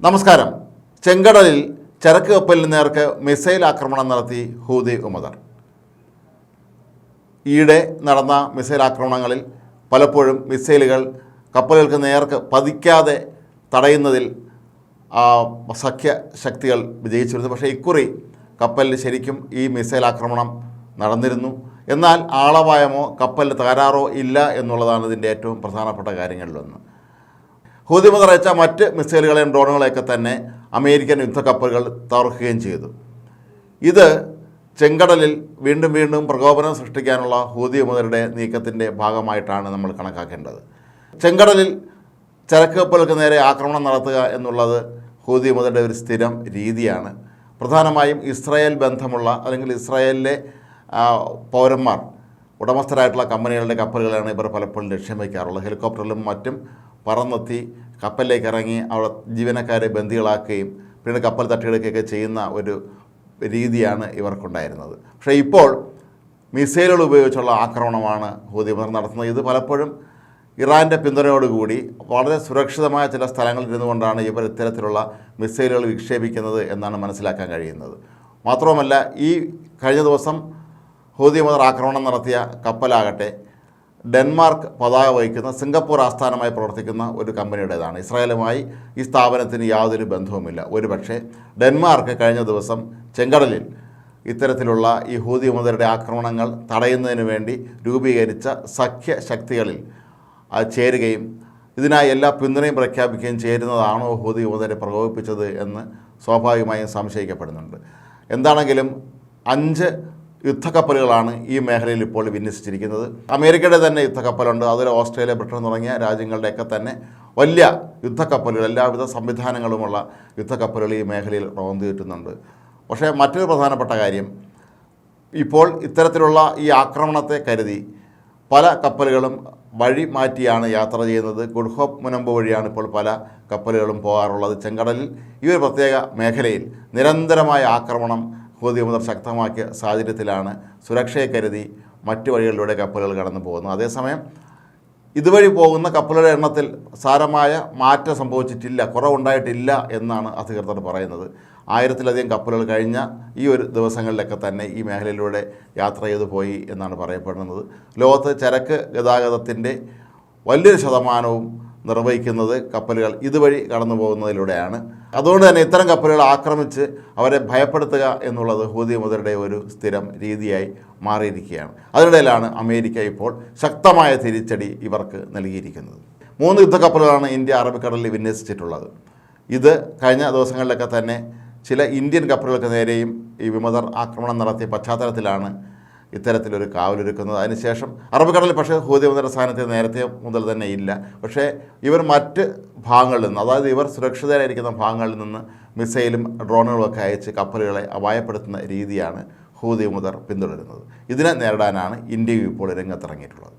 നമസ്കാരം. ചെങ്കടലിൽ ചരക്ക് കപ്പലിന് നേർക്ക് മിസൈൽ ആക്രമണം നടത്തി ഹൂതി വിമതർ. ഈയിടെ നടന്ന മിസൈൽ ആക്രമണങ്ങളിൽ പലപ്പോഴും മിസൈലുകൾ കപ്പലുകൾക്ക് നേർക്ക് പതിക്കാതെ തടയുന്നതിൽ സഖ്യ ശക്തികൾ വിജയിച്ചിരുന്നു. പക്ഷേ ഇക്കുറി കപ്പലിൽ ശരിക്കും ഈ മിസൈൽ ആക്രമണം നടന്നിരുന്നു. എന്നാൽ ആളപായമോ കപ്പലിന് തകരാറോ ഇല്ല എന്നുള്ളതാണ് ഇതിൻ്റെ ഏറ്റവും പ്രധാനപ്പെട്ട കാര്യങ്ങളിലൊന്ന്. ഹൂതി വിമതർ അയച്ച മറ്റ് മിസൈലുകളെയും ഡ്രോണുകളെയൊക്കെ തന്നെ അമേരിക്കൻ യുദ്ധക്കപ്പലുകൾ തകർക്കുകയും ചെയ്തു. ഇത് ചെങ്കടലിൽ വീണ്ടും പ്രകോപനം സൃഷ്ടിക്കാനുള്ള ഹൂതി വിമതരുടെ നീക്കത്തിൻ്റെ ഭാഗമായിട്ടാണ് നമ്മൾ കണക്കാക്കേണ്ടത്. ചെങ്കടലിൽ ചരക്ക് കപ്പലുകൾക്ക് നേരെ ആക്രമണം നടത്തുക എന്നുള്ളത് ഹൂതി വിമതരുടെ ഒരു സ്ഥിരം രീതിയാണ്. പ്രധാനമായും ഇസ്രായേൽ ബന്ധമുള്ള അല്ലെങ്കിൽ ഇസ്രായേലിലെ പൗരന്മാർ ഉടമസ്ഥരായിട്ടുള്ള കമ്പനികളുടെ കപ്പലുകളാണ് ഇവർ പലപ്പോഴും ലക്ഷ്യം വയ്ക്കാറുള്ളത്. ഹെലികോപ്റ്ററിലും മറ്റും പറന്നെത്തി കപ്പലിലേക്ക് ഇറങ്ങി അവിടെ ജീവനക്കാരെ ബന്ദികളാക്കുകയും പിന്നീട് കപ്പൽ തട്ടിയെടുക്കുകയൊക്കെ ചെയ്യുന്ന ഒരു രീതിയാണ് ഇവർക്കുണ്ടായിരുന്നത്. പക്ഷേ ഇപ്പോൾ മിസൈലുകൾ ഉപയോഗിച്ചുള്ള ആക്രമണമാണ് ഹൂതി വിമതർ നടത്തുന്നത്. ഇത് പലപ്പോഴും ഇറാൻ്റെ പിന്തുണയോടുകൂടി വളരെ സുരക്ഷിതമായ ചില സ്ഥലങ്ങളിൽ ഇരുന്നുകൊണ്ടാണ് ഇവർ ഇത്തരത്തിലുള്ള മിസൈലുകൾ വിക്ഷേപിക്കുന്നത് എന്നാണ് മനസ്സിലാക്കാൻ കഴിയുന്നത്. മാത്രവുമല്ല, ഈ കഴിഞ്ഞ ദിവസം ഹൂതി വിമതർ ആക്രമണം നടത്തിയ കപ്പലാകട്ടെ ഡെൻമാർക്ക് പതാക വഹിക്കുന്ന സിംഗപ്പൂർ ആസ്ഥാനമായി പ്രവർത്തിക്കുന്ന ഒരു കമ്പനിയുടേതാണ്. ഇസ്രായേലുമായി ഈ സ്ഥാപനത്തിന് യാതൊരു ബന്ധവുമില്ല. ഒരുപക്ഷെ ഡെൻമാർക്ക് കഴിഞ്ഞ ദിവസം ചെങ്കടലിൽ ഇത്തരത്തിലുള്ള ഈ ഹൂതി വിമതരുടെ ആക്രമണങ്ങൾ തടയുന്നതിന് വേണ്ടി രൂപീകരിച്ച സഖ്യ ശക്തികളിൽ ചേരുകയും ഇതിനായി എല്ലാ പിന്തുണയും പ്രഖ്യാപിക്കുകയും ചേരുന്നതാണോ ഹൂതി വിമതരെ പ്രകോപിപ്പിച്ചത് എന്ന് സ്വാഭാവികമായും സംശയിക്കപ്പെടുന്നുണ്ട്. എന്താണെങ്കിലും 5 യുദ്ധക്കപ്പലുകളാണ് ഈ മേഖലയിൽ ഇപ്പോൾ വിന്യസിച്ചിരിക്കുന്നത്. അമേരിക്കയുടെ തന്നെ യുദ്ധക്കപ്പലുണ്ട്. അതിൽ ഓസ്ട്രേലിയ, ബ്രിട്ടൻ തുടങ്ങിയ രാജ്യങ്ങളുടെയൊക്കെ തന്നെ വലിയ യുദ്ധക്കപ്പലുകൾ, എല്ലാവിധ സംവിധാനങ്ങളുമുള്ള യുദ്ധക്കപ്പലുകൾ ഈ മേഖലയിൽ റോന്തിയിട്ടുന്നുണ്ട്. പക്ഷേ മറ്റൊരു പ്രധാനപ്പെട്ട കാര്യം, ഇപ്പോൾ ഇത്തരത്തിലുള്ള ഈ ആക്രമണത്തെ കരുതി പല കപ്പലുകളും വഴി മാറ്റിയാണ് യാത്ര ചെയ്യുന്നത്. ഗുഡ് ഹോപ്പ് മുനമ്പ് വഴിയാണ് ഇപ്പോൾ പല കപ്പലുകളും പോകാറുള്ളത്. ചെങ്കടലിൽ ഈ ഒരു പ്രത്യേക മേഖലയിൽ നിരന്തരമായ ആക്രമണം ഹൂതി വിമതർ ശക്തമാക്കിയ സാഹചര്യത്തിലാണ് സുരക്ഷയെ കരുതി മറ്റു വഴികളിലൂടെ കപ്പലുകൾ കടന്നു പോകുന്നത്. അതേസമയം ഇതുവഴി പോകുന്ന കപ്പലുകളുടെ എണ്ണത്തിൽ സാരമായ മാറ്റം സംഭവിച്ചിട്ടില്ല, കുറവുണ്ടായിട്ടില്ല എന്നാണ് അധികൃതർ പറയുന്നത്. 1000-ലധികം കപ്പലുകൾ കഴിഞ്ഞ ഈ ഒരു ദിവസങ്ങളിലൊക്കെ തന്നെ ഈ മേഖലയിലൂടെ യാത്ര ചെയ്തു പോയി എന്നാണ് പറയപ്പെടുന്നത്. ലോകത്ത് ചരക്ക് ഗതാഗതത്തിൻ്റെ വലിയൊരു ശതമാനവും നിർവഹിക്കുന്നത് കപ്പലുകൾ ഇതുവഴി കടന്നു പോകുന്നതിലൂടെയാണ്. അതുകൊണ്ട് തന്നെ ഇത്തരം കപ്പലുകൾ ആക്രമിച്ച് അവരെ ഭയപ്പെടുത്തുക എന്നുള്ളത് ഹൂതി വിമതരുടെ ഒരു സ്ഥിരം രീതിയായി മാറിയിരിക്കുകയാണ്. അതിനിടയിലാണ് അമേരിക്ക ഇപ്പോൾ ശക്തമായ തിരിച്ചടി ഇവർക്ക് നൽകിയിരിക്കുന്നത്. 3 യുദ്ധക്കപ്പലുകളാണ് ഇന്ത്യ അറബിക്കടലിൽ വിന്യസിച്ചിട്ടുള്ളത്. ഇത് കഴിഞ്ഞ ദിവസങ്ങളിലൊക്കെ തന്നെ ചില ഇന്ത്യൻ കപ്പലുകൾക്ക് നേരെയും ഈ വിമതർ ആക്രമണം നടത്തിയ പശ്ചാത്തലത്തിലാണ് ഇത്തരത്തിലൊരു കാവലൊരുക്കുന്നത്. അതിനുശേഷം അറബിക്കടലിൽ പക്ഷേ ഹൂതി വിമതരുടെ സ്ഥാനത്ത് നേരത്തെ മുതൽ തന്നെ ഇല്ല. പക്ഷേ ഇവർ മറ്റ് ഭാഗങ്ങളിൽ നിന്ന്, അതായത് ഇവർ സുരക്ഷിതരായിരിക്കുന്ന ഭാഗങ്ങളിൽ നിന്ന് മിസൈലും ഡ്രോണുകളൊക്കെ അയച്ച് കപ്പലുകളെ അപായപ്പെടുത്തുന്ന രീതിയാണ് ഹൂതി വിമതർ പിന്തുടരുന്നത്. ഇതിനെ നേരിടാനാണ് ഇന്ത്യയും ഇപ്പോൾ രംഗത്തിറങ്ങിയിട്ടുള്ളത്.